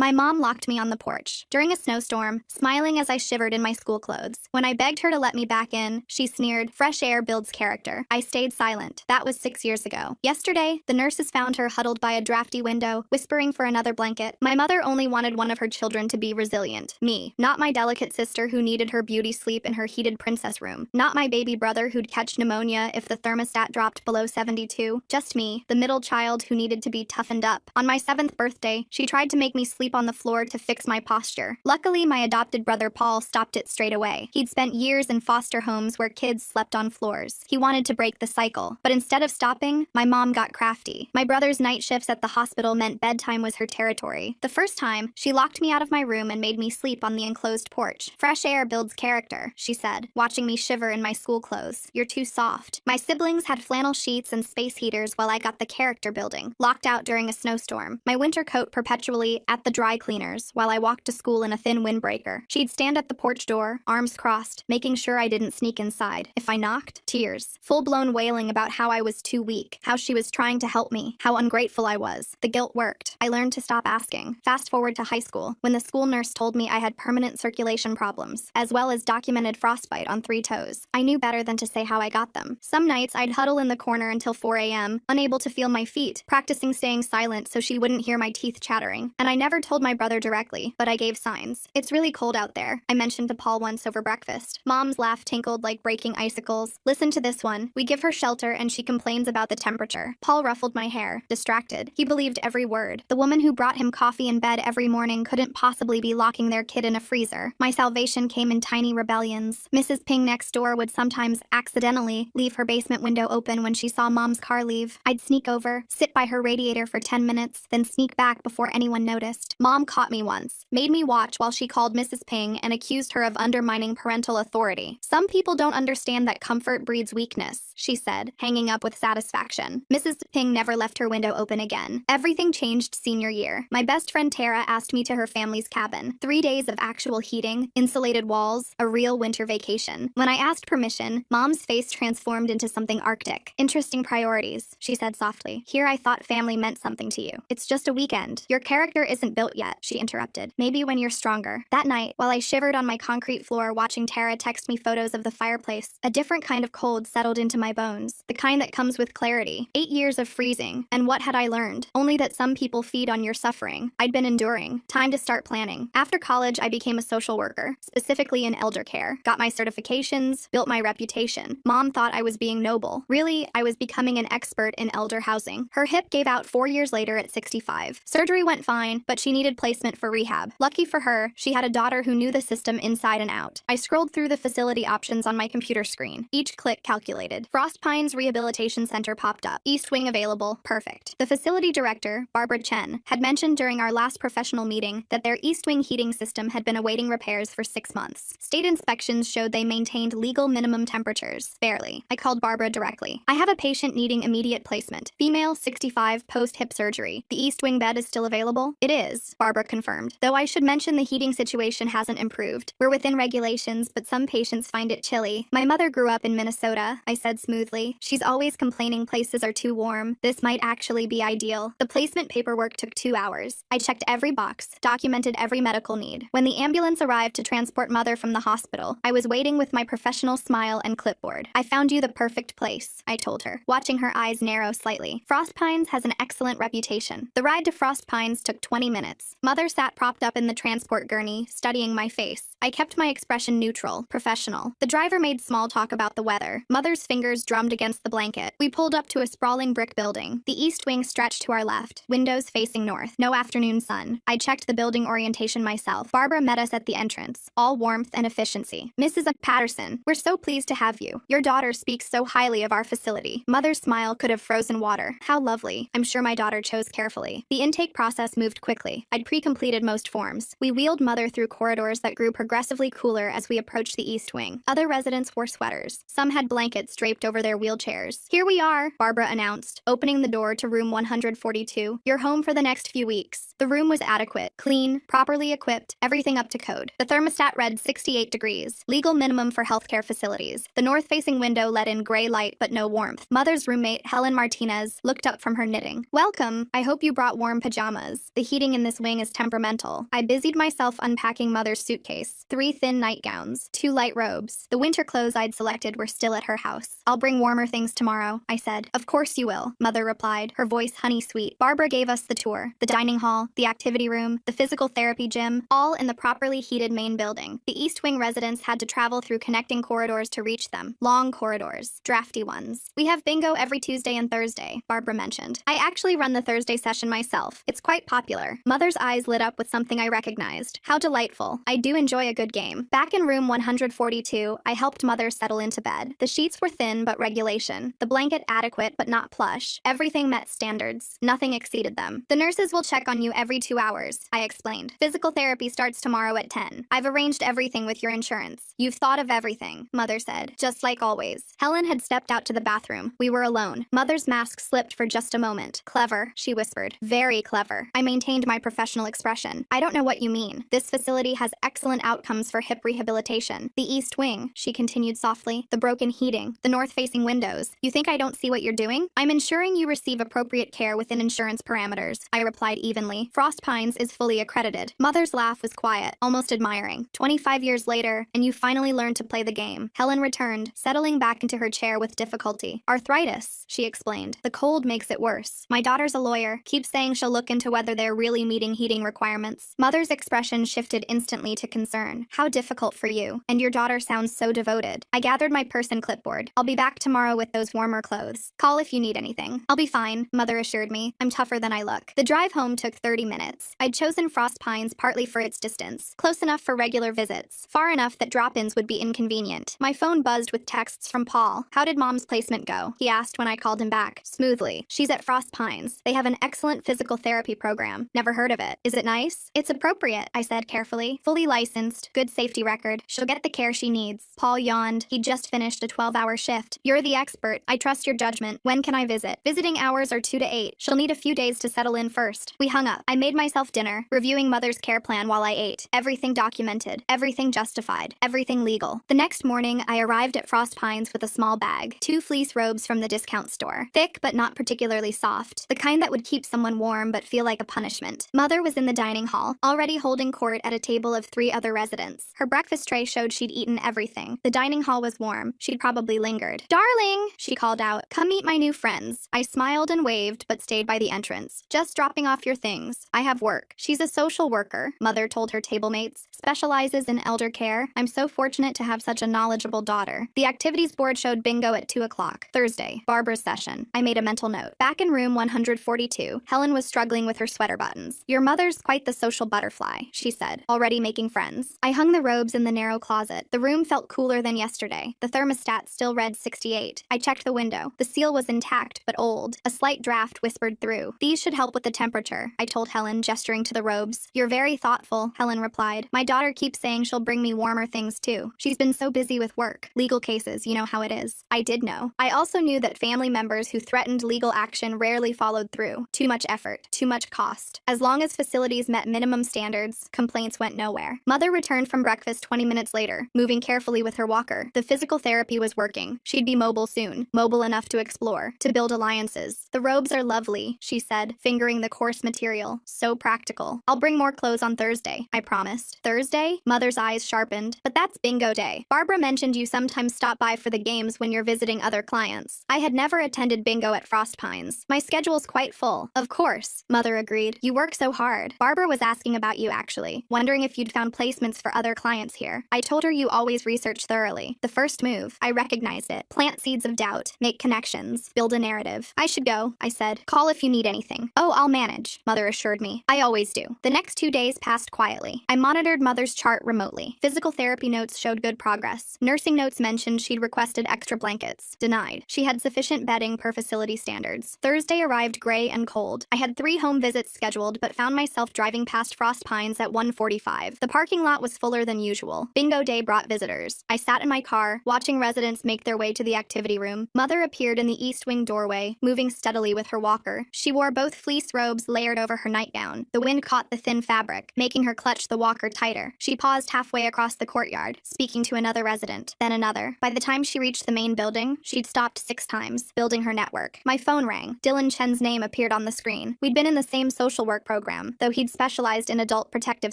My mom locked me on the porch during a snowstorm, smiling as I shivered in my school clothes. When I begged her to let me back in, she sneered, "Fresh air builds character." I stayed silent. That was 6 years ago. Yesterday, the nurses found her huddled by a drafty window, whispering for another blanket. My mother only wanted one of her children to be resilient. Me. Not my delicate sister who needed her beauty sleep in her heated princess room. Not my baby brother who'd catch pneumonia if the thermostat dropped below 72. Just me, the middle child who needed to be toughened up. On my 7th birthday, she tried to make me sleep on the floor to fix my posture. Luckily, my adopted brother Paul stopped it straight away. He'd spent years in foster homes where kids slept on floors. He wanted to break the cycle. But instead of stopping, my mom got crafty. My brother's night shifts at the hospital meant bedtime was her territory. The first time, she locked me out of my room and made me sleep on the enclosed porch. "Fresh air builds character," she said, watching me shiver in my school clothes. "You're too soft." My siblings had flannel sheets and space heaters while I got the character building, locked out during a snowstorm. My winter coat perpetually at the dry cleaners while I walked to school in a thin windbreaker. She'd stand at the porch door, arms crossed, making sure I didn't sneak inside. If I knocked, tears. Full-blown wailing about how I was too weak, how she was trying to help me, how ungrateful I was. The guilt worked. I learned to stop asking. Fast forward to high school, when the school nurse told me I had permanent circulation problems, as well as documented frostbite on 3 toes. I knew better than to say how I got them. Some nights I'd huddle in the corner until 4 a.m., unable to feel my feet, practicing staying silent so she wouldn't hear my teeth chattering. And I never told my brother directly, but I gave signs. "It's really cold out there," I mentioned to Paul once over breakfast. Mom's laugh tinkled like breaking icicles. "Listen to this one. We give her shelter and she complains about the temperature." Paul ruffled my hair, distracted. He believed every word. The woman who brought him coffee in bed every morning couldn't possibly be locking their kid in a freezer. My salvation came in tiny rebellions. Mrs. Ping next door would sometimes accidentally leave her basement window open when she saw Mom's car leave. I'd sneak over, sit by her radiator for 10 minutes, then sneak back before anyone noticed. Mom caught me once, made me watch while she called Mrs. Ping and accused her of undermining parental authority. "Some people don't understand that comfort breeds weakness," she said, hanging up with satisfaction. Mrs. Ping never left her window open again. Everything changed senior year. My best friend Tara asked me to her family's cabin. 3 days of actual heating, insulated walls, a real winter vacation. When I asked permission, Mom's face transformed into something arctic. "Interesting priorities," she said softly. "Here I thought family meant something to you. It's just a weekend. Your character isn't built yet," she interrupted. "Maybe when you're stronger." That night, while I shivered on my concrete floor watching Tara text me photos of the fireplace, a different kind of cold settled into my bones. The kind that comes with clarity. 8 years of freezing. And what had I learned? Only that some people feed on your suffering. I'd been enduring. Time to start planning. After college, I became a social worker, specifically in elder care. Got my certifications, built my reputation. Mom thought I was being noble. Really, I was becoming an expert in elder housing. Her hip gave out 4 years later at 65. Surgery went fine, but she needed placement for rehab. Lucky for her, she had a daughter who knew the system inside and out. I scrolled through the facility options on my computer screen. Each click calculated. Frost Pines Rehabilitation Center popped up. East Wing available. Perfect. The facility director, Barbara Chen, had mentioned during our last professional meeting that their East Wing heating system had been awaiting repairs for 6 months. State inspections showed they maintained legal minimum temperatures. Barely. I called Barbara directly. "I have a patient needing immediate placement. Female, 65, post-hip surgery. The East Wing bed is still available?" "It is," Barbara confirmed. "Though I should mention the heating situation hasn't improved. We're within regulations, but some patients find it chilly. My mother grew up in Minnesota," I said smoothly. "She's always complaining places are too warm. This might actually be ideal." The placement paperwork took 2 hours. I checked every box, documented every medical need. When the ambulance arrived to transport Mother from the hospital, I was waiting with my professional smile and clipboard. "I found you the perfect place," I told her, watching her eyes narrow slightly. "Frost Pines has an excellent reputation." The ride to Frost Pines took 20 minutes. Mother sat propped up in the transport gurney, studying my face. I kept my expression neutral, professional. The driver made small talk about the weather. Mother's fingers drummed against the blanket. We pulled up to a sprawling brick building. The East Wing stretched to our left, windows facing north. No afternoon sun. I checked the building orientation myself. Barbara met us at the entrance, all warmth and efficiency. "Mrs. Patterson, we're so pleased to have you. Your daughter speaks so highly of our facility." Mother's smile could have frozen water. How lovely. I'm sure my daughter chose carefully. The intake process moved quickly. I'd pre-completed most forms. We wheeled Mother through corridors that grew progressively cooler as we approached the East Wing. Other residents wore sweaters. Some had blankets draped over their wheelchairs. "Here we are," Barbara announced, opening the door to room 142. "You're home for the next few weeks." The room was adequate, clean, properly equipped, everything up to code. The thermostat read 68 degrees, legal minimum for healthcare facilities. The north-facing window let in gray light but no warmth. Mother's roommate, Helen Martinez, looked up from her knitting. "Welcome. I hope you brought warm pajamas. The heating in this this wing is temperamental. I busied myself unpacking Mother's suitcase. 3 thin nightgowns, 2 light robes. The winter clothes I'd selected were still at her house. I'll bring warmer things tomorrow, I said. Of course you will, Mother replied, her voice honey-sweet. Barbara gave us the tour. The dining hall, the activity room, the physical therapy gym, all in the properly heated main building. The East Wing residents had to travel through connecting corridors to reach them. Long corridors. Drafty ones. We have bingo every Tuesday and Thursday, Barbara mentioned. I actually run the Thursday session myself. It's quite popular. Mother's eyes lit up with something I recognized. How delightful. I do enjoy a good game. Back in room 142, I helped Mother settle into bed. The sheets were thin but regulation. The blanket adequate but not plush. Everything met standards. Nothing exceeded them. The nurses will check on you every 2 hours, I explained. Physical therapy starts tomorrow at 10. I've arranged everything with your insurance. You've thought of everything, Mother said, just like always. Helen had stepped out to the bathroom. We were alone. Mother's mask slipped for just a moment. Clever, she whispered. Very clever. I maintained my professional expression. I don't know what you mean. This facility has excellent outcomes for hip rehabilitation. The East Wing, she continued softly. The broken heating. The north-facing windows. You think I don't see what you're doing? I'm ensuring you receive appropriate care within insurance parameters, I replied evenly. Frost Pines is fully accredited. Mother's laugh was quiet, almost admiring. 25 years later, and you finally learned to play the game. Helen returned, settling back into her chair with difficulty. Arthritis, she explained. The cold makes it worse. My daughter's a lawyer. Keeps saying she'll look into whether they're really meeting heating requirements. Mother's expression shifted instantly to concern. How difficult for you. And your daughter sounds so devoted. I gathered my purse and clipboard. I'll be back tomorrow with those warmer clothes. Call if you need anything. I'll be fine, Mother assured me. I'm tougher than I look. The drive home took 30 minutes. I'd chosen Frost Pines partly for its distance. Close enough for regular visits. Far enough that drop-ins would be inconvenient. My phone buzzed with texts from Paul. How did Mom's placement go? He asked when I called him back. Smoothly. She's at Frost Pines. They have an excellent physical therapy program. Never heard of it. Is it nice? It's appropriate, I said carefully. Fully licensed. Good safety record. She'll get the care she needs. Paul yawned. He'd just finished a 12-hour shift. You're the expert. I trust your judgment. When can I visit? Visiting hours are 2 to 8. She'll need a few days to settle in first. We hung up. I made myself dinner, reviewing Mother's care plan while I ate. Everything documented. Everything justified. Everything legal. The next morning, I arrived at Frost Pines with a small bag. 2 fleece robes from the discount store. Thick but not particularly soft. The kind that would keep someone warm but feel like a punishment. Mother was in the dining hall, already holding court at a table of 3 other residents. Her breakfast tray showed she'd eaten everything. The dining hall was warm. She'd probably lingered. Darling, she called out. Come meet my new friends. I smiled and waved but stayed by the entrance. Just dropping off your things. I have work. She's a social worker, Mother told her table mates. Specializes in elder care. I'm so fortunate to have such a knowledgeable daughter. The activities board showed bingo at 2 o'clock. Thursday, Barbara's session. I made a mental note. Back in room 142, Helen was struggling with her sweater buttons. Your mother's quite the social butterfly, she said, already making friends. I hung the robes in the narrow closet. The room felt cooler than yesterday. The thermostat still read 68. I checked the window. The seal was intact, but old. A slight draft whispered through. These should help with the temperature, I told Helen, gesturing to the robes. You're very thoughtful, Helen replied. My daughter keeps saying she'll bring me warmer things too. She's been so busy with work. Legal cases, you know how it is. I did know. I also knew that family members who threatened legal action rarely followed through. Too much effort. Too much cost. As long as facilities met minimum standards, complaints went nowhere. Mother returned from breakfast 20 minutes later, moving carefully with her walker. The physical therapy was working. She'd be mobile soon. Mobile enough to explore. To build alliances. The robes are lovely, she said, fingering the coarse material. So practical. I'll bring more clothes on Thursday, I promised. Thursday? Mother's eyes sharpened. But that's bingo day. Barbara mentioned you sometimes stop by for the games when you're visiting other clients. I had never attended bingo at Frost Pines. My schedule's quite full. Of course, Mother agreed. You work so hard. Barbara was asking about you actually, wondering if you'd found placements for other clients here. I told her you always research thoroughly. The first move. I recognized it. Plant seeds of doubt. Make connections. Build a narrative. I should go, I said. Call if you need anything. Oh, I'll manage, Mother assured me. I always do. The next 2 days passed quietly. I monitored Mother's chart remotely. Physical therapy notes showed good progress. Nursing notes mentioned she'd requested extra blankets. Denied. She had sufficient bedding per facility standards. Thursday arrived gray and cold. I had 3 home visits scheduled, but found myself driving past Frost Pines at 1:45. The parking lot was fuller than usual. Bingo day brought visitors. I sat in my car, watching residents make their way to the activity room. Mother appeared in the east wing doorway, moving steadily with her walker. She wore both fleece robes layered over her nightgown. The wind caught the thin fabric, making her clutch the walker tighter. She paused halfway across the courtyard, speaking to another resident, then another. By the time she reached the main building, she'd stopped 6 times, building her network. My phone rang. Dylan Chen's name appeared on the screen. We'd been in the same social work program program, though he'd specialized in adult protective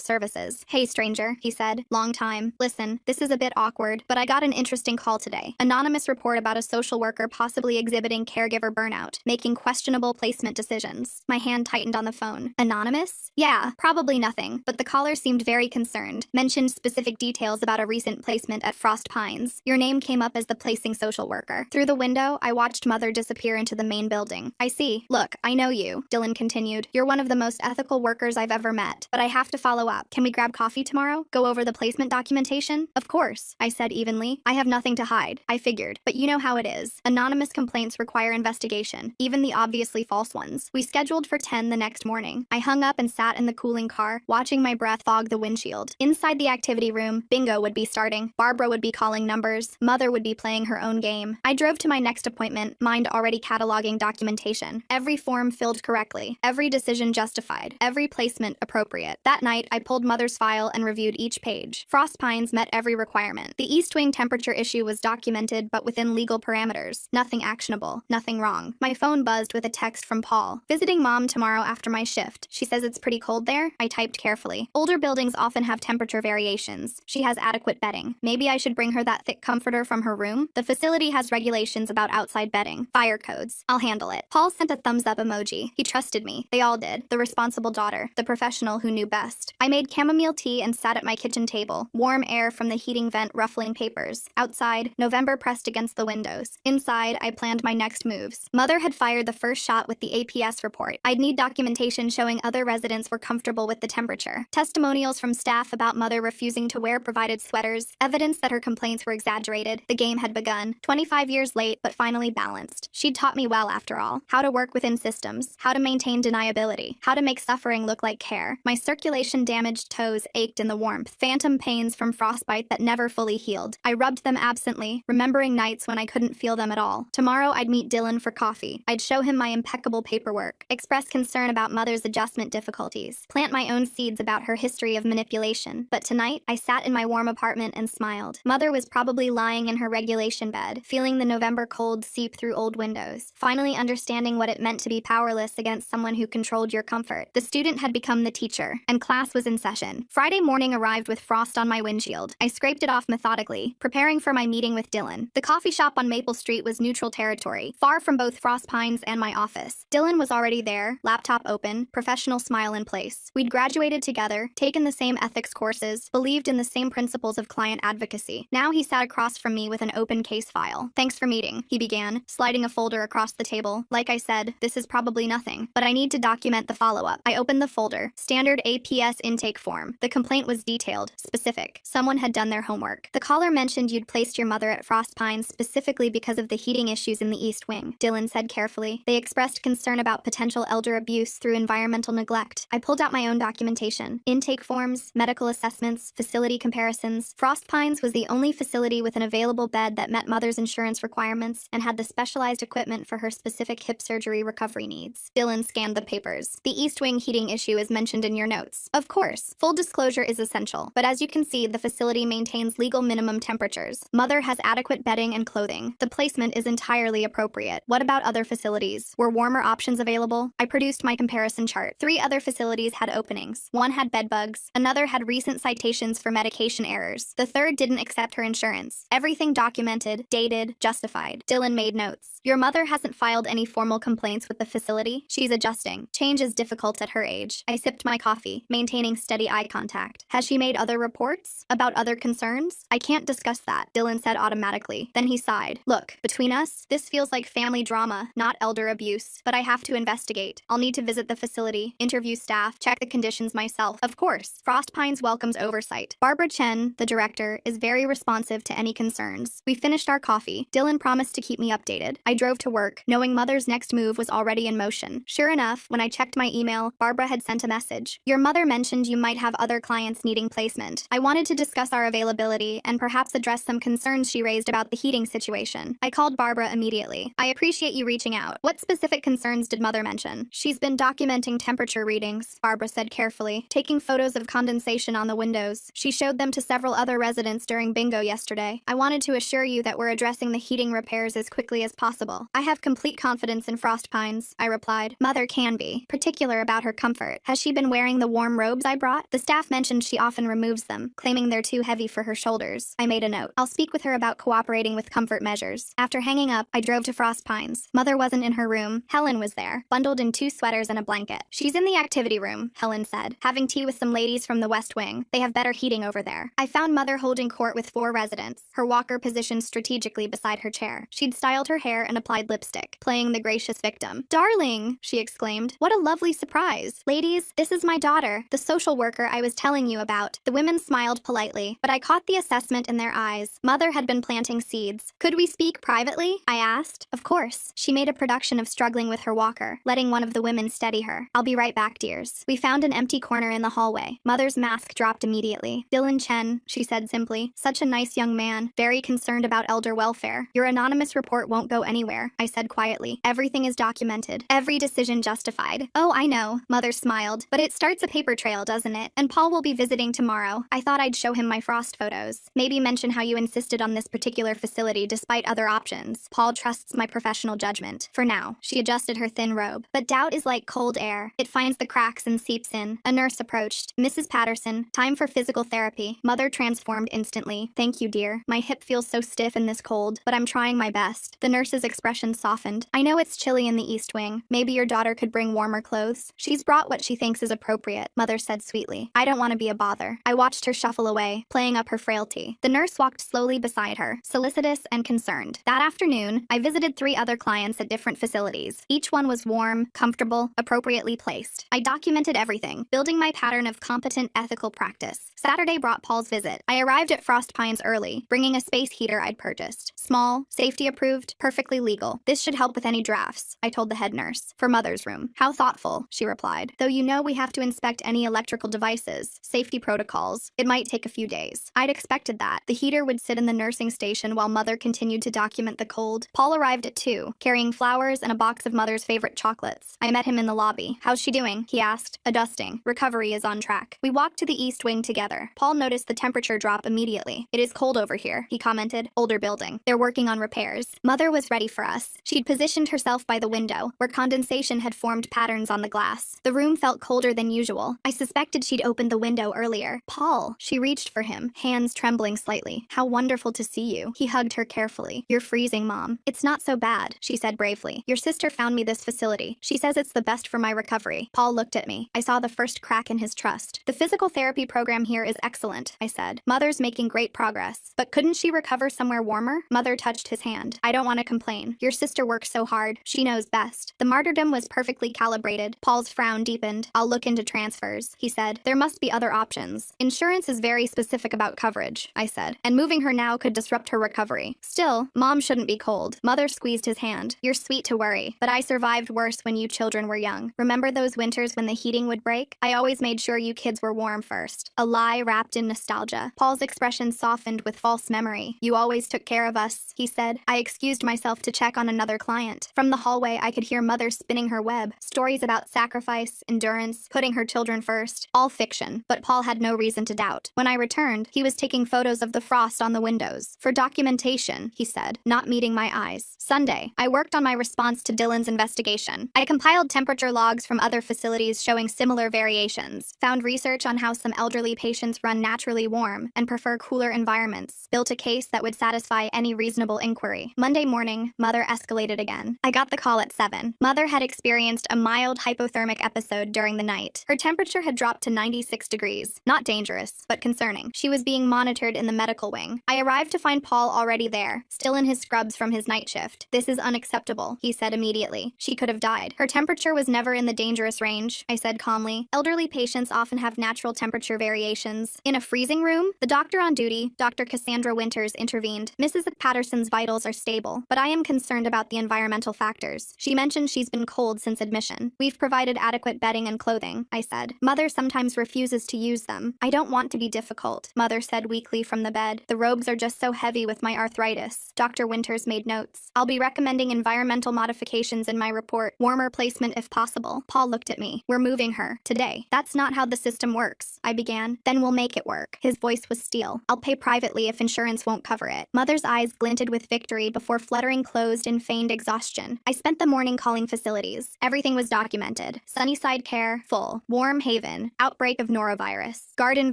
services. "Hey, stranger," he said. "Long time. Listen, this is a bit awkward, but I got an interesting call today. Anonymous report about a social worker possibly exhibiting caregiver burnout, making questionable placement decisions." My hand tightened on the phone. Anonymous? Yeah, probably nothing, but the caller seemed very concerned, mentioned specific details about a recent placement at Frost Pines. Your name came up as the placing social worker. Through the window, I watched Mother disappear into the main building. "I see. Look, I know you," Dylan continued. "You're one of the most ethical workers I've ever met, but I have to follow up. Can we grab coffee tomorrow? Go over the placement documentation?" "Of course," I said evenly. I have nothing to hide. I figured, but you know how it is. Anonymous complaints require investigation, even the obviously false ones. We scheduled for 10 the next morning. I hung up and sat in the cooling car, watching my breath fog the windshield. Inside the activity room, bingo would be starting. Barbara would be calling numbers. Mother would be playing her own game. I drove to my next appointment, mind already cataloging documentation. Every form filled correctly. Every decision justified. Every placement appropriate. That night, I pulled Mother's file and reviewed each page. Frost Pines met every requirement. The East Wing temperature issue was documented, but within legal parameters. Nothing actionable. Nothing wrong. My phone buzzed with a text from Paul. "Visiting Mom tomorrow after my shift. She says it's pretty cold there." I typed carefully. Older buildings often have temperature variations. She has adequate bedding. Maybe I should bring her that thick comforter from her room? The facility has regulations about outside bedding. Fire codes. I'll handle it. Paul sent a thumbs up emoji. He trusted me. They all did. The responsible daughter. The professional who knew best. I made chamomile tea and sat at my kitchen table. Warm air from the heating vent ruffling papers. Outside, November pressed against the windows. Inside, I planned my next moves. Mother had fired the first shot with the APS report. I'd need documentation showing other residents were comfortable with the temperature. Testimonials from staff about Mother refusing to wear provided sweaters. Evidence that her complaints were exaggerated. The game had begun. 25 years late, but finally balanced. She'd taught me well, after all. How to work within systems. How to maintain deniability. How to make suffering look like care. My circulation-damaged toes ached in the warmth. Phantom pains from frostbite that never fully healed. I rubbed them absently, remembering nights when I couldn't feel them at all. Tomorrow, I'd meet Dylan for coffee. I'd show him my impeccable paperwork. Express concern about Mother's adjustment difficulties. Plant my own seeds about her history of manipulation. But tonight, I sat in my warm apartment and smiled. Mother was probably lying in her regulation bed, feeling the November cold seep through old windows, finally understanding what it meant to be powerless against someone who controlled your comfort. The student had become the teacher, and class was in session. Friday morning arrived with frost on my windshield. I scraped it off methodically, preparing for my meeting with Dylan. The coffee shop on Maple Street was neutral territory, far from both Frost Pines and my office. Dylan was already there, laptop open, professional smile in place. We'd graduated together, taken the same ethics courses, believed in the same principles of client advocacy. Now he sat across from me with an open case file. "Thanks for meeting," he began, sliding a folder across the table. "Like I said, this is probably nothing, but I need to document the follow-up." I opened the folder. Standard APS intake form. The complaint was detailed, specific. Someone had done their homework. "The caller mentioned you'd placed your mother at Frost Pines specifically because of the heating issues in the East Wing," Dylan said carefully. "They expressed concern about potential elder abuse through environmental neglect." I pulled out my own documentation. Intake forms, medical assessments, facility comparisons. Frost Pines was the only facility with an available bed that met Mother's insurance requirements and had the specialized equipment for her specific hip surgery recovery needs. Dylan scanned the papers. "The East Wing heating issue is mentioned in your notes." "Of course. Full disclosure is essential, but as you can see, the facility maintains legal minimum temperatures. Mother has adequate bedding and clothing. The placement is entirely appropriate. What about other facilities? Were warmer options available?" I produced my comparison chart. 3 other facilities had openings. One had bed bugs. Another had recent citations for medication errors. The third didn't accept her insurance. Everything documented, dated, justified. Dylan made notes. "Your mother hasn't filed any formal complaints with the facility. She's adjusting. Change is difficult at her age." I sipped my coffee, maintaining steady eye contact. "Has she made other reports? About other concerns?" "I can't discuss that," Dylan said automatically. Then he sighed. "Look, between us, this feels like family drama, not elder abuse. But I have to investigate. I'll need to visit the facility, interview staff, check the conditions myself. Of course, Frost Pines welcomes oversight. Barbara Chen, the director, is very responsive to any concerns." We finished our coffee. Dylan promised to keep me updated. I drove to work, knowing Mother's next move was already in motion. Sure enough, when I checked my email, Barbara had sent a message. "Your mother mentioned you might have other clients needing placement. I wanted to discuss our availability and perhaps address some concerns she raised about the heating situation." I called Barbara immediately. "I appreciate you reaching out. What specific concerns did Mother mention?" "She's been documenting temperature readings," Barbara said carefully, taking photos of condensation on the windows. "She showed them to several other residents during bingo yesterday. I wanted to assure you that we're addressing the heating repairs as quickly as possible." "I have complete confidence in Frost Pines," I replied. "Mother can be particular about about her comfort. Has she been wearing the warm robes I brought? The staff mentioned she often removes them, claiming they're too heavy for her shoulders. I made a note. I'll speak with her about cooperating with comfort measures. After hanging up, I drove to Frost Pines. Mother wasn't in her room. Helen was there, bundled in 2 sweaters and a blanket. She's in the activity room, Helen said, having tea with some ladies from the West Wing. They have better heating over there. I found Mother holding court with 4 residents, her walker positioned strategically beside her chair. She'd styled her hair and applied lipstick, playing the gracious victim. "Darling," she exclaimed. "What a lovely surprise. Ladies, this is my daughter, the social worker I was telling you about." The women smiled politely, but I caught the assessment in their eyes. Mother had been planting seeds. "Could we speak privately?" I asked. Of course. She made a production of struggling with her walker, letting one of the women steady her. "I'll be right back, dears." We found an empty corner in the hallway. Mother's mask dropped immediately. "Dylan Chen," she said simply. "Such a nice young man, very concerned about elder welfare. Your anonymous report won't go anywhere," I said quietly. "Everything is documented. Every decision justified." "Oh, I know," Mother smiled. "But it starts a paper trail, doesn't it? And Paul will be visiting tomorrow. I thought I'd show him my Frost photos. Maybe mention how you insisted on this particular facility despite other options. Paul trusts my professional judgment. For now." She adjusted her thin robe. "But doubt is like cold air. It finds the cracks and seeps in." A nurse approached. "Mrs. Patterson, time for physical therapy." Mother transformed instantly. "Thank you, dear. My hip feels so stiff in this cold, but I'm trying my best." The nurse's expression softened. "I know it's chilly in the East Wing. Maybe your daughter could bring warmer clothes." "She's brought what she thinks is appropriate," Mother said sweetly. "I don't want to be a bother." I watched her shuffle away, playing up her frailty. The nurse walked slowly beside her, solicitous and concerned. That afternoon, I visited 3 other clients at different facilities. Each one was warm, comfortable, appropriately placed. I documented everything, building my pattern of competent, ethical practice. Saturday brought Paul's visit. I arrived at Frost Pines early, bringing a space heater I'd purchased. Small, safety approved, perfectly legal. "This should help with any drafts," I told the head nurse. "For Mother's room." "How thoughtful," she replied. "Though you know we have to inspect any electrical devices, safety protocols. It might take a few days." I'd expected that. The heater would sit in the nursing station while Mother continued to document the cold. Paul arrived at 2, carrying flowers and a box of Mother's favorite chocolates. I met him in the lobby. "How's she doing?" he asked. "Adjusting. Recovery is on track." We walked to the East Wing together. Paul noticed the temperature drop immediately. "It is cold over here," he commented. "Older building. They're working on repairs." Mother was ready for us. She'd positioned herself by the window, where condensation had formed patterns on the glass. The room felt colder than usual. I suspected she'd opened the window earlier. "Paul." She reached for him, hands trembling slightly. "How wonderful to see you." He hugged her carefully. "You're freezing, Mom." "It's not so bad," she said bravely. "Your sister found me this facility. She says it's the best for my recovery." Paul looked at me. I saw the first crack in his trust. "The physical therapy program here is excellent," I said. "Mother's making great progress. But couldn't she recover somewhere warmer?" Mother touched his hand. "I don't want to complain. Your sister works so hard. She knows best." The martyrdom was perfectly calibrated. Paul's frown deepened. "I'll look into transfers," he said. "There must be other options. Insurance is very specific about coverage," I said. "And moving her now could disrupt her recovery. Still, Mom shouldn't be cold." Mother squeezed his hand. "You're sweet to worry, but I survived worse when you children were young. Remember those winters when the heating would break? I always made sure you kids were warm first." A lie wrapped in nostalgia. Paul's expression softened with false memory. "You always took care of us," he said. I excused myself to check on another client. From the hallway, I could hear Mother spinning her web. Stories about sacrifice, endurance, putting her children first. All fiction, but Paul had no reason to doubt. When I returned, he was taking photos of the frost on the windows. "For documentation," he said, not meeting my eyes. Sunday, I worked on my response to Dylan's investigation. I compiled temperature logs from other facilities showing similar variations, found research on how some elderly patients run naturally warm and prefer cooler environments, built a case that would satisfy any reasonable inquiry. Monday morning, Mother escalated again. I got the call at 7. Mother had experienced a mild hypothermic episode during the night. Her temperature had dropped to 96 degrees. Not dangerous, but concerning. She was being monitored in the medical wing. I arrived to find Paul already there, still in his scrubs from his night shift. "This is unacceptable," he said immediately. "She could have died." "Her temperature was never in the dangerous range," I said calmly. "Elderly patients often have natural temperature variations." In a freezing room, the doctor on duty, Dr. Cassandra Winters, intervened. "Mrs. Patterson's vitals are stable, but I am concerned about the environmental factors. She mentioned she's been cold since admission. We've provided adequate bedding and clothing," I said. "Mother sometimes refuses to use them." "I don't want to be difficult," Mother said weakly from the bed. "The robes are just so heavy with my arthritis." Dr. Winters made notes. "I'll be recommending environmental modifications in my report. Warmer placement if possible." Paul looked at me. "We're moving her. Today." "That's not how the system works," I began. "Then we'll make it work." His voice was steel. "I'll pay privately if insurance won't cover it." Mother's eyes glinted with victory before fluttering closed in feigned exhaustion. I spent the morning calling facilities. Everything was documented. Sunnyside Care, full. Warm Haven, outbreak of norovirus. Garden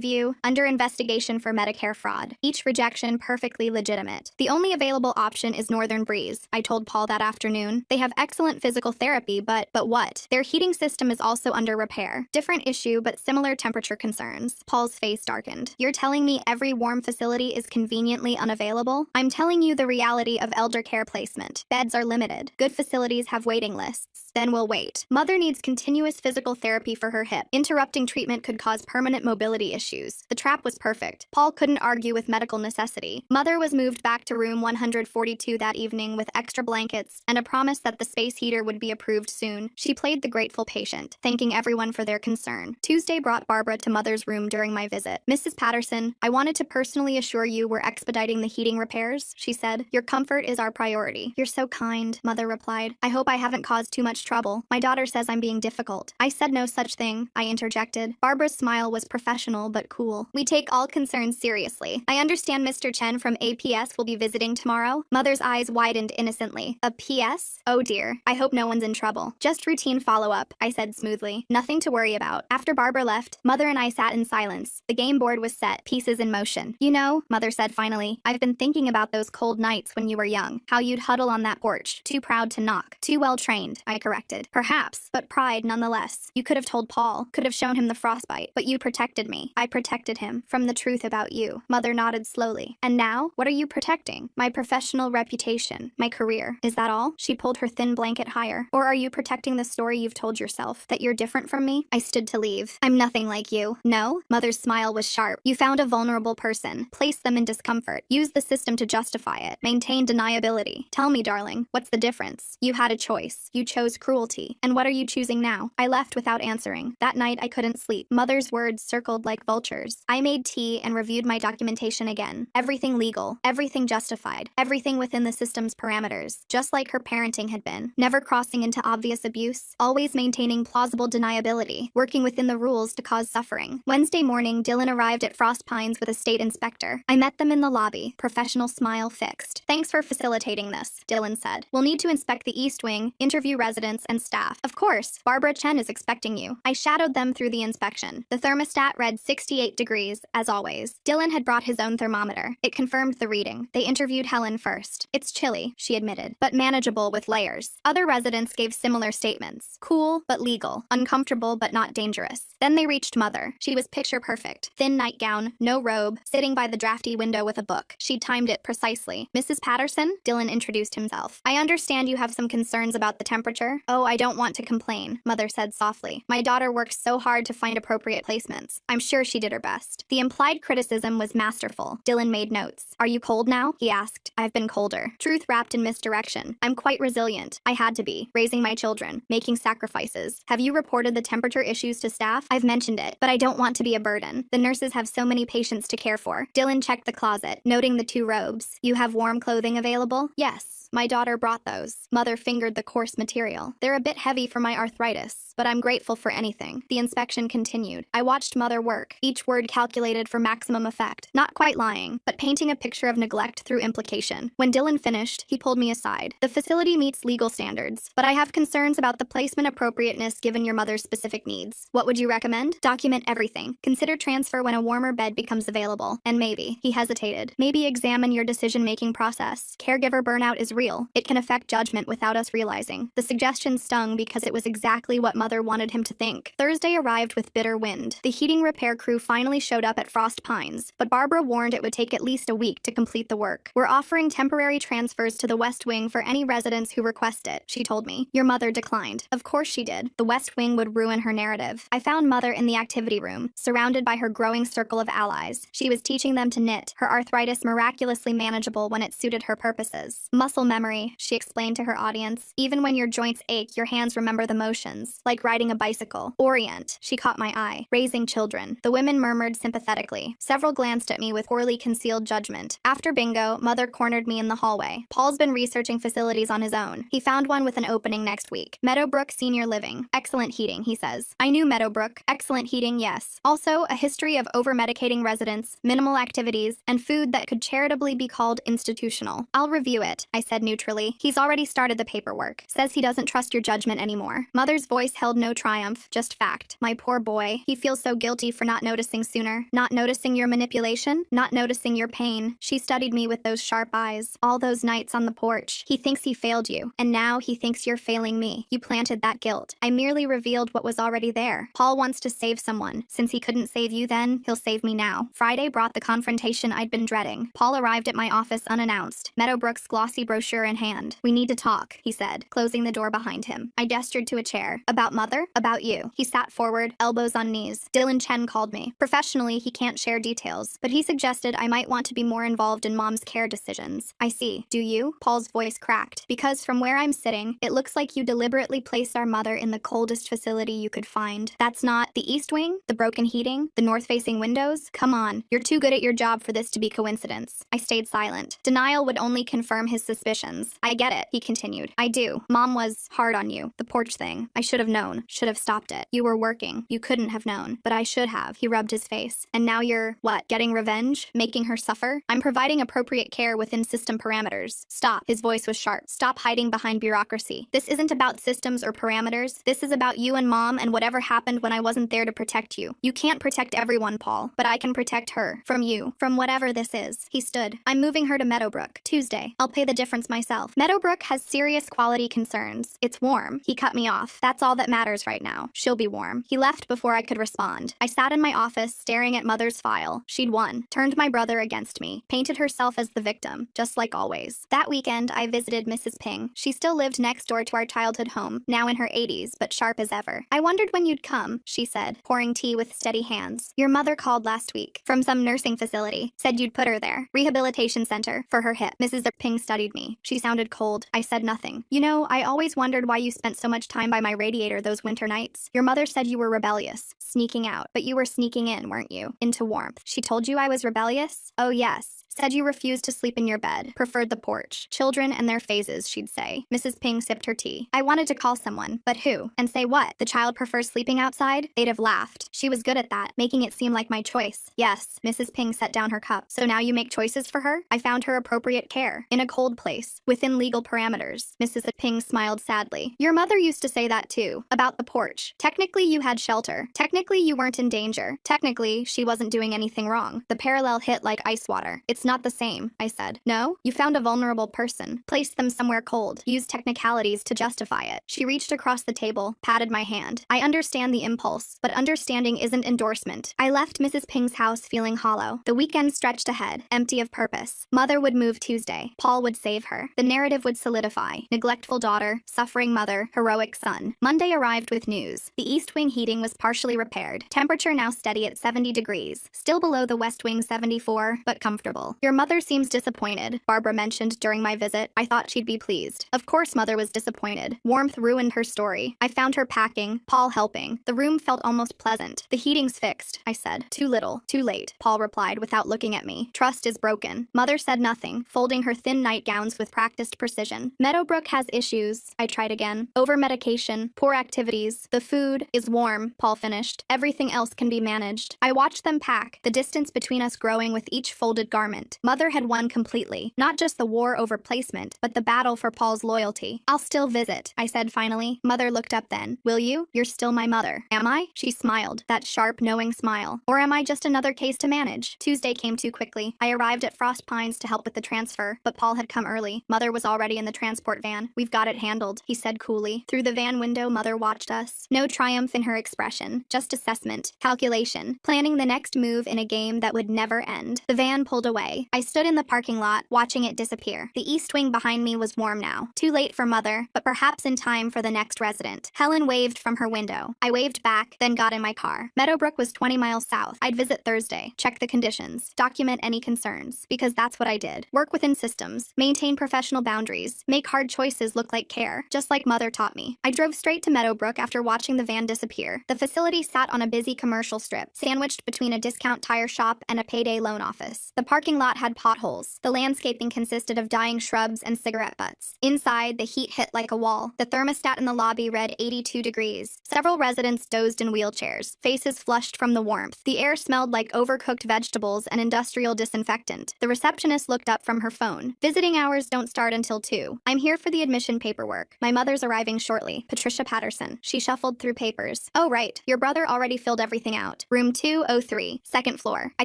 View, under investigation for Medicare fraud. Each rejection perfectly legitimate. The only available option is Northern Breeze, I told Paul that afternoon. They have excellent physical therapy, but what? Their heating system is also under repair. Different issue, but similar temperature concerns. Paul's face darkened. You're telling me every warm facility is conveniently unavailable? I'm telling you the reality of elder care placement. Beds are limited. Good facilities have waiting lists. Then we'll wait. Mother needs continuous physical therapy for her hip. Interrupting treatment could cause permanent mobility issues. The trap was perfect. Paul couldn't argue with medical necessity. Mother was moved back to room 142 that evening with extra blankets and a promise that the space heater would be approved soon. She played the grateful patient, thanking everyone for their concern. Tuesday brought Barbara to Mother's room during my visit. Mrs. Patterson, I wanted to personally assure you we're expediting the heating repairs, she said. Your comfort is our priority. You're so kind, Mother replied. I hope I haven't caused too much trouble. My daughter says I'm being difficult. I said no such thing, I interjected. Barbara's smile was professional but cool. We take all concerns seriously. I understand Mr. Chen from APS will be visiting tomorrow. Mother's eyes widened innocently. A PS? Oh dear. I hope no one's in trouble. Just routine follow-up, I said smoothly. Nothing to worry about. After Barbara left, Mother and I sat in silence. The game board was set, pieces in motion. You know, Mother said finally, I've been thinking about those cold nights when you were young. How you'd huddle on that porch, too proud to knock. Too well trained, I corrected. Perhaps, but pride nonetheless. You could have told Paul, could have shown him the frostbite, but you protected me. I protected him from the truth about you. Mother nodded slowly. And now, what are you protecting? My professional reputation, my career. Is that all? She pulled her thin blanket higher. Or are you protecting the story you've told yourself, that you're different from me? I stood to leave. I'm nothing like you. No? Mother's smile was sharp. You found a vulnerable person. Placed them in discomfort. Used the system to justify it. Maintained deniability. Tell me, darling, what's the difference? You had a choice. You chose cruelty. And what are you choosing now? I left without answering. That night I couldn't sleep. Mother's words circled like vultures. I made tea and reviewed my documentation again. Everything legal. Everything justified. Everything within the system's parameters. Just like her parenting had been. Never crossing into obvious abuse. Always maintaining plausible deniability. Working within the rules to cause suffering. Wednesday morning, Dylan arrived at Frost Pines with a state inspector. I met them in the lobby. Professional smile fixed. Thanks for facilitating this, Dylan said. We'll need to inspect the East Wing, interview residents and staff. Of course, Barbara Chen is expecting you. I shadowed them through the inspection. The thermostat read 68 degrees, as always. Dylan had brought his own thermometer. It confirmed the reading. They interviewed Helen first. It's chilly, she admitted, but manageable with layers. Other residents gave similar statements. Cool, but legal. Uncomfortable, but not dangerous. Then they reached Mother. She was picture perfect. Thin nightgown, no robe, sitting by the drafty window with a book. She'd timed it precisely. Mrs. Patterson? Dylan introduced himself. I understand you have some concerns about the temperature. Oh, I don't want to complain, Mother said softly. My daughter worked so hard to find appropriate placements. I'm sure she did her best. The implied criticism was masterful. Dylan made notes. Are you cold now? He asked. I've been colder. Truth wrapped in misdirection. I'm quite resilient. I had to be. Raising my children. Making sacrifices. Have you reported the temperature issues to staff? I've mentioned it, but I don't want to be a burden. The nurses have so many patients to care for. Dylan checked the closet, noting the 2 robes. You have warm clothing available? Yes. My daughter brought those. Mother fingered the coarse material. They're a bit heavy for my arthritis, but I'm grateful for anything. The inspection continued. I watched Mother work, each word calculated for maximum effect. Not quite lying, but painting a picture of neglect through implication. When Dylan finished, he pulled me aside. The facility meets legal standards, but I have concerns about the placement appropriateness given your mother's specific needs. What would you recommend? Document everything. Consider transfer when a warmer bed becomes available. And maybe, he hesitated, maybe examine your decision-making process. Caregiver burnout is real. It can affect judgment without us realizing. The suggestion stung because it was exactly what Mother wanted him to think. Thursday arrived with bitter wind. The heating repair crew finally showed up at Frost Pines, but Barbara warned it would take at least a week to complete the work. We're offering temporary transfers to the West Wing for any residents who request it, she told me. Your mother declined. Of course she did. The West Wing would ruin her narrative. I found Mother in the activity room, surrounded by her growing circle of allies. She was teaching them to knit, her arthritis miraculously manageable when it suited her purposes. Muscle memory, she explained to her audience. Even when your joints ache, your hands remember the motions, like riding a bicycle. Orient, she caught my eye. Raising children. The women murmured sympathetically. Several glanced at me with poorly concealed judgment. After bingo, Mother cornered me in the hallway. Paul's been researching facilities on his own. He found one with an opening next week. Meadowbrook Senior Living. Excellent heating, he says. I knew Meadowbrook. Excellent heating, yes. Also, a history of over-medicating residents, minimal activities, and food that could charitably be called institutional. I'll review it, I said neutrally. He's already started the paperwork. Says he doesn't trust your judgment anymore. Mother's Mother's voice held no triumph, just fact. My poor boy. He feels so guilty for not noticing sooner. Not noticing your manipulation? Not noticing your pain. She studied me with those sharp eyes. All those nights on the porch. He thinks he failed you. And now he thinks you're failing me. You planted that guilt. I merely revealed what was already there. Paul wants to save someone. Since he couldn't save you then, he'll save me now. Friday brought the confrontation I'd been dreading. Paul arrived at my office unannounced, Meadowbrook's glossy brochure in hand. We need to talk, he said, closing the door behind him. I gestured to a chair. About Mother? About you. He sat forward, elbows on knees. Dylan Chen called me. Professionally, he can't share details, but he suggested I might want to be more involved in Mom's care decisions. I see. Do you? Paul's voice cracked. Because from where I'm sitting, it looks like you deliberately placed our mother in the coldest facility you could find. That's not the East Wing? The broken heating? The north-facing windows? Come on. You're too good at your job for this to be coincidence. I stayed silent. Denial would only confirm his suspicions. I get it, he continued. I do. Mom was hard on you. The porch thing. I should have known. Should have stopped it. You were working. You couldn't have known. But I should have. He rubbed his face. And now you're, what, getting revenge? Making her suffer? I'm providing appropriate care within system parameters. Stop. His voice was sharp. Stop hiding behind bureaucracy. This isn't about systems or parameters. This is about you and Mom and whatever happened when I wasn't there to protect you. You can't protect everyone, Paul, but I can protect her. From you. From whatever this is. He stood. I'm moving her to Meadowbrook. Tuesday. I'll pay the difference myself. Meadowbrook has serious quality concerns. It's warm. He cut me off. That's all that matters right now. She'll be warm. He left before I could respond. I sat in my office, staring at Mother's file. She'd won. Turned my brother against me. Painted herself as the victim. Just like always. That weekend, I visited Mrs. Ping. She still lived next door to our childhood home, now in her 80s, but sharp as ever. I wondered when you'd come, she said, pouring tea with steady hands. Your mother called last week. From some nursing facility. Said you'd put her there. Rehabilitation center. For her hip. Mrs. Ping studied me. She sounded cold. I said nothing. You know, I always wondered why you spent so much time by my radiator those winter nights. Your mother said you were rebellious. Sneaking out. But you were sneaking in, weren't you? Into warmth. She told you I was rebellious? Oh yes. Said you refused to sleep in your bed. Preferred the porch. Children and their phases, she'd say. Mrs. Ping sipped her tea. I wanted to call someone. But who? And say what? The child prefers sleeping outside? They'd have laughed. She was good at that, making it seem like my choice. Yes. Mrs. Ping set down her cup. So now you make choices for her? I found her appropriate care. In a cold place. Within legal parameters. Mrs. Ping smiled sadly. Your mother used to say that too. About the porch. Technically you had shelter. Technically you weren't in danger. Technically she wasn't doing anything wrong. The parallel hit like ice water. It's not the same, I said. No? You found a vulnerable person. Placed them somewhere cold. Used technicalities to justify it. She reached across the table, patted my hand. I understand the impulse, but understanding isn't endorsement. I left Mrs. Ping's house feeling hollow. The weekend stretched ahead, empty of purpose. Mother would move Tuesday. Paul would save her. The narrative would solidify. Neglectful daughter, suffering mother, heroic son. Monday arrived with news. The East Wing heating was partially repaired. Temperature now steady at 70 degrees. Still below the West Wing 74, but comfortable. Your mother seems disappointed, Barbara mentioned during my visit. I thought she'd be pleased. Of course Mother was disappointed. Warmth ruined her story. I found her packing, Paul helping. The room felt almost pleasant. The heating's fixed, I said. Too little, too late, Paul replied without looking at me. Trust is broken. Mother said nothing, folding her thin nightgowns with practiced precision. Meadowbrook has issues, I tried again. Over-medication, poor activities. The food is warm, Paul finished. Everything else can be managed. I watched them pack, the distance between us growing with each folded garment. Mother had won completely. Not just the war over placement, but the battle for Paul's loyalty. I'll still visit, I said finally. Mother looked up then. Will you? You're still my mother. Am I? She smiled, that sharp, knowing smile. Or am I just another case to manage? Tuesday came too quickly. I arrived at Frost Pines to help with the transfer, but Paul had come early. Mother was already in the transport van. We've got it handled, he said coolly. Through the van window, Mother watched us. No triumph in her expression, just assessment, calculation, planning the next move in a game that would never end. The van pulled away. I stood in the parking lot, watching it disappear. The East Wing behind me was warm now. Too late for Mother, but perhaps in time for the next resident. Helen waved from her window. I waved back, then got in my car. Meadowbrook was 20 miles south. I'd visit Thursday, check the conditions, document any concerns, because that's what I did. Work within systems, maintain professional boundaries, make hard choices look like care, just like Mother taught me. I drove straight to Meadowbrook after watching the van disappear. The facility sat on a busy commercial strip, sandwiched between a discount tire shop and a payday loan office. The parking lot had potholes. The landscaping consisted of dying shrubs and cigarette butts. Inside, the heat hit like a wall. The thermostat in the lobby read 82 degrees. Several residents dozed in wheelchairs, faces flushed from the warmth. The air smelled like overcooked vegetables and industrial disinfectant. The receptionist looked up from her phone. Visiting hours don't start until 2. I'm here for the admission paperwork. My mother's arriving shortly. Patricia Trisha Patterson. She shuffled through papers. Oh, right. Your brother already filled everything out. Room 203, second floor. I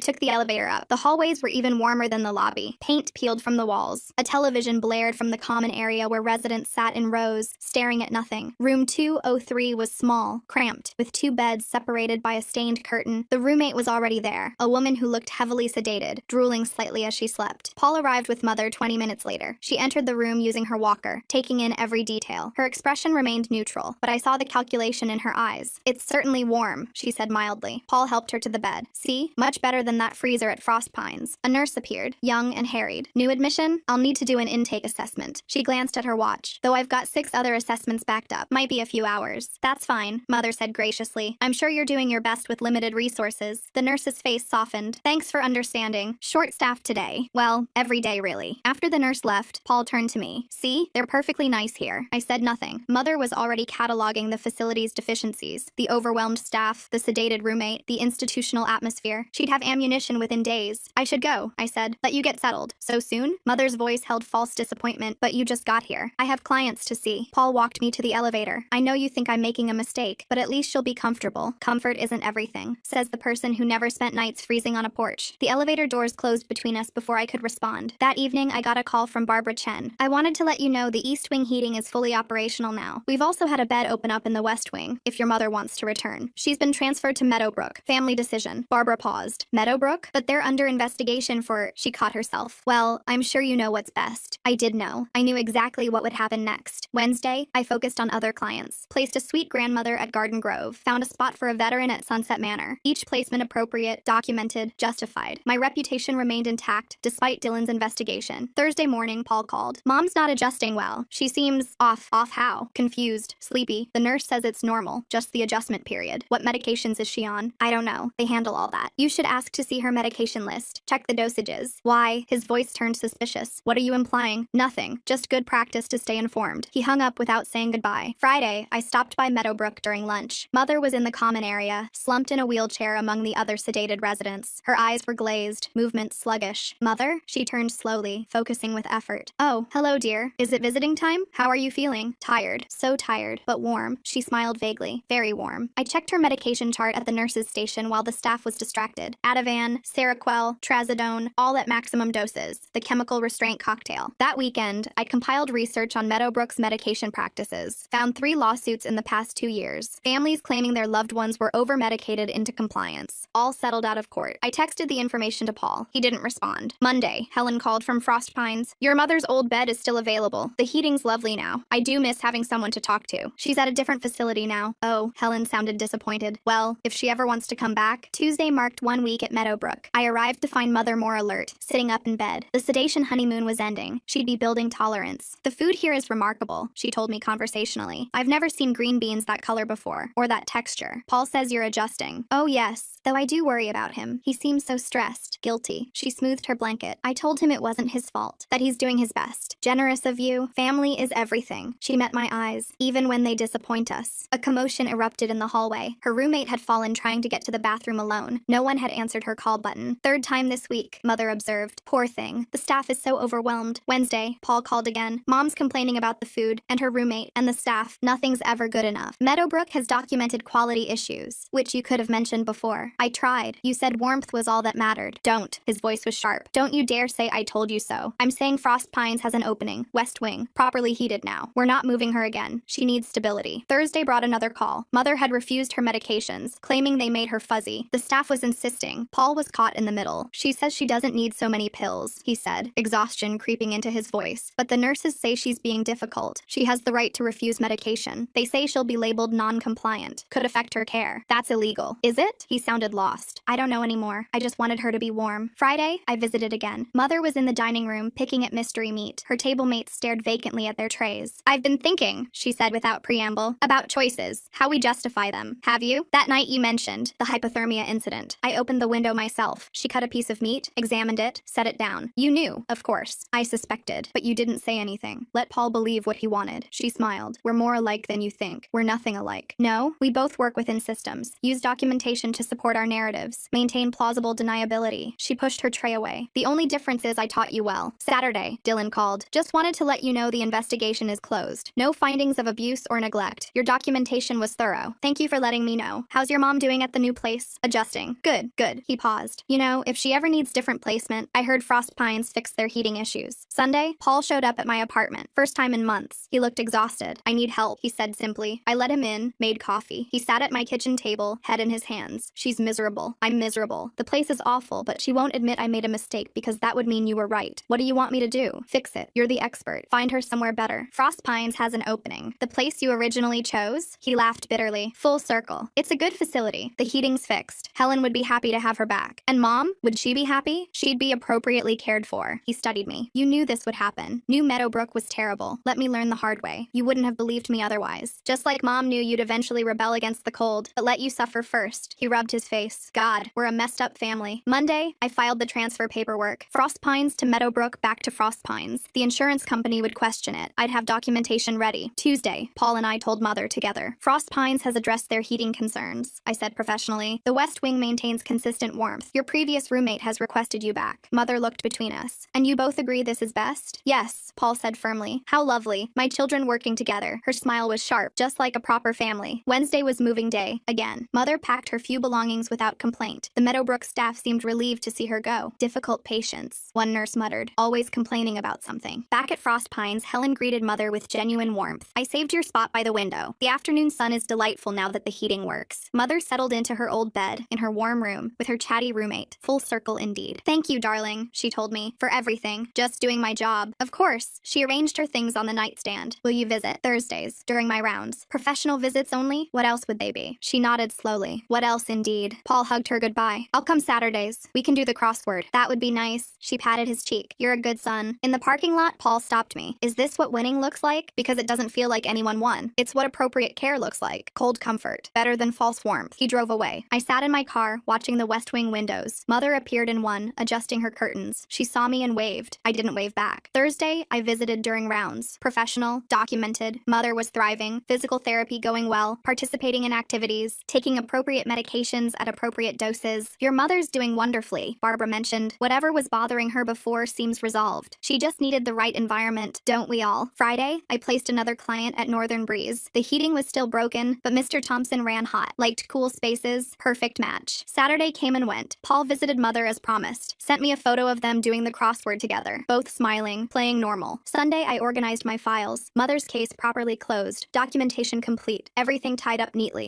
took the elevator up. The hallways were even warmer than the lobby. Paint peeled from the walls. A television blared from the common area where residents sat in rows, staring at nothing. Room 203 was small, cramped, with 2 beds separated by a stained curtain. The roommate was already there, a woman who looked heavily sedated, drooling slightly as she slept. Paul arrived with Mother 20 minutes later. She entered the room using her walker, taking in every detail. Her expression remained neutral, but I saw the calculation in her eyes. It's certainly warm, she said mildly. Paul helped her to the bed. See? Much better than that freezer at Frost Pines. A nurse appeared, young and harried. New admission? I'll need to do an intake assessment. She glanced at her watch. Though I've got 6 other assessments backed up. Might be a few hours. That's fine, Mother said graciously. I'm sure you're doing your best with limited resources. The nurse's face softened. Thanks for understanding. Short-staffed today. Well, every day really. After the nurse left, Paul turned to me. See? They're perfectly nice here. I said nothing. Mother was already cataloging the facility's deficiencies. The overwhelmed staff, the sedated roommate, the institutional atmosphere. She'd have ammunition within days. I should go, I said. Let you get settled. So soon? Mother's voice held false disappointment. But you just got here. I have clients to see. Paul walked me to the elevator. I know you think I'm making a mistake, but at least you'll be comfortable. Comfort isn't everything, says the person who never spent nights freezing on a porch. The elevator doors closed between us before I could respond. That evening, I got a call from Barbara Chen. I wanted to let you know the East Wing heating is fully operational now. We've also had a bed open up in the West Wing, if your mother wants to return. She's been transferred to Meadowbrook. Family decision. Barbara paused. Meadowbrook? But they're under investigation for... She caught herself. Well, I'm sure you know what's best. I did know. I knew exactly what would happen next. Wednesday, I focused on other clients. Placed a sweet grandmother at Garden Grove. Found a spot for a veteran at Sunset Manor. Each placement appropriate, documented, justified. My reputation remained intact, despite Dylan's investigation. Thursday morning, Paul called. Mom's not adjusting well. She seems off. Off how? Confused. Sleepy. The nurse says it's normal. Just the adjustment period. What medications is she on? I don't know. They handle all that. You should ask to see her medication list. Check the dosages. Why? His voice turned suspicious. What are you implying? Nothing. Just good practice to stay informed. He hung up without saying goodbye. Friday, I stopped by Meadowbrook during lunch. Mother was in the common area, slumped in a wheelchair among the other sedated residents. Her eyes were glazed, movement sluggish. Mother? She turned slowly, focusing with effort. Oh, hello, dear. Is it visiting time? How are you feeling? Tired. So tired, but warm. She smiled vaguely. Very warm. I checked her medication chart at the nurse's station while the staff was distracted. Ativan, Seroquel, Trazodone, all at maximum doses. The chemical restraint cocktail. That weekend, I compiled research on Meadowbrook's medication practices. Found 3 lawsuits in the past 2 years. Families claiming their loved ones were over-medicated into compliance. All settled out of court. I texted the information to Paul. He didn't respond. Monday, Helen called from Frost Pines. Your mother's old bed is still available. The heating's lovely now. I do miss having someone to talk to. She's at a different facility now. Oh, Helen sounded disappointed. Well, if she ever wants to come back. Tuesday marked 1 week at Meadowbrook. I arrived to find Mother more alert, sitting up in bed. The sedation honeymoon was ending. She'd be building tolerance. The food here is remarkable, she told me conversationally. I've never seen green beans that color before, or that texture. Paul says you're adjusting. Oh yes, though I do worry about him. He seems so stressed, guilty. She smoothed her blanket. I told him it wasn't his fault, that he's doing his best. Generous of you. Family is everything. She met my eyes, even when they disappoint us. A commotion erupted in the hallway. Her roommate had fallen trying to get to the bathroom alone. No one had answered her call button. 3rd time this week, Mother observed. Poor thing. The staff is so overwhelmed. Wednesday, Paul called again. Mom's complaining about the food, and her roommate, and the staff. Nothing's ever good enough. Meadowbrook has documented quality issues, which you could have mentioned before. I tried. You said warmth was all that mattered. Don't. His voice was sharp. Don't you dare say I told you so. I'm saying Frost Pines has an opening. West Wing. Properly heated now. We're not moving her again. She needs stability. Thursday brought another call. Mother had refused her medications, claiming they made her fuzzy. The staff was insisting. Paul was caught in the middle. She says she doesn't need so many pills, he said, exhaustion creeping into his voice. But the nurses say she's being difficult. She has the right to refuse medication. They say she'll be labeled non-compliant. Could affect her care. That's illegal. Is it? He sounded lost. I don't know anymore. I just wanted her to be warm. Friday, I visited again. Mother was in the dining room, picking at mystery meat. Her table mates stared vacantly at their trays. I've been thinking, she said without preamble, about choices, how we justify them. Have you? That night you mentioned, the hypothermia incident. I opened the window myself. She cut a piece of meat, examined it, set it down. You knew, of course. I suspected, but you didn't say anything. Let Paul believe what he wanted. She smiled. We're more alike than you think. We're nothing alike. No, we both work within systems. Use documentation to support our narratives. Maintain plausible deniability. She pushed her tray away. The only difference is I taught you well. Saturday, Dylan called. Just wanted to let you know the investigation is closed. No findings of abuse abuse or neglect. Your documentation was thorough. Thank you for letting me know. How's your mom doing at the new place? Adjusting. Good, good. He paused. You know, if she ever needs different placement, I heard Frost Pines fixed their heating issues. Sunday, Paul showed up at my apartment. First time in months. He looked exhausted. I need help, he said simply. I let him in, made coffee. He sat at my kitchen table, head in his hands. She's miserable. I'm miserable. The place is awful, but she won't admit I made a mistake because that would mean you were right. What do you want me to do? Fix it. You're the expert. Find her somewhere better. Frost Pines has an opening. The place you originally chose? He laughed bitterly. Full circle. It's a good facility. The heating's fixed. Helen would be happy to have her back. And Mom? Would she be happy? She'd be appropriately cared for. He studied me. You knew this would happen. Knew Meadowbrook was terrible. Let me learn the hard way. You wouldn't have believed me otherwise. Just like Mom knew you'd eventually rebel against the cold, but let you suffer first. He rubbed his face. God, we're a messed up family. Monday, I filed the transfer paperwork. Frost Pines to Meadowbrook, back to Frost Pines. The insurance company would question it. I'd have documentation ready. Tuesday, Paul and I told Mother together. Frost Pines has addressed their heating concerns, I said professionally. The West Wing maintains consistent warmth. Your previous roommate has requested you back. Mother looked between us. And you both agree this is best? Yes, Paul said firmly. How lovely. My children working together. Her smile was sharp, just like a proper family. Wednesday was moving day. Again, Mother packed her few belongings without complaint. The Meadowbrook staff seemed relieved to see her go. Difficult patience, one nurse muttered, always complaining about something. Back at Frost Pines, Helen greeted Mother with genuine warmth. I saved your spot by the window. The afternoon sun is delightful now that the heating works. Mother settled into her old bed, in her warm room, with her chatty roommate. Full circle indeed. Thank you, darling, she told me, for everything. Just doing my job. Of course. She arranged her things on the nightstand. Will you visit? Thursdays, during my rounds. Professional visits only? What else would they be? She nodded slowly. What else indeed? Paul hugged her goodbye. I'll come Saturdays. We can do the crossword. That would be nice. She patted his cheek. You're a good son. In the parking lot, Paul stopped me. Is this what winning looks like? Because it doesn't feel like anyone won. It's what appropriate care looks like. Cold comfort. Better than false warmth. He drove away. I sat in my car, watching the West Wing windows. Mother appeared in one, adjusting her curtains. She saw me and waved. I didn't wave back. Thursday, I visited during rounds. Professional, documented. Mother was thriving. Physical therapy going well. Participating in activities. Taking appropriate medications at appropriate doses. Your mother's doing wonderfully, Barbara mentioned. Whatever was bothering her before seems resolved. She just needed the right environment, don't we all? Friday, I placed another client at Northern Breeze. The heating was still broken, but Mr. Thompson ran hot. Liked cool spaces. Perfect match. Saturday came and went. Paul visited Mother as promised. Sent me a photo of them doing the crossword together. Both smiling, playing normal. Sunday, I organized my files. Mother's case properly closed. Documentation complete. Everything tied up neatly.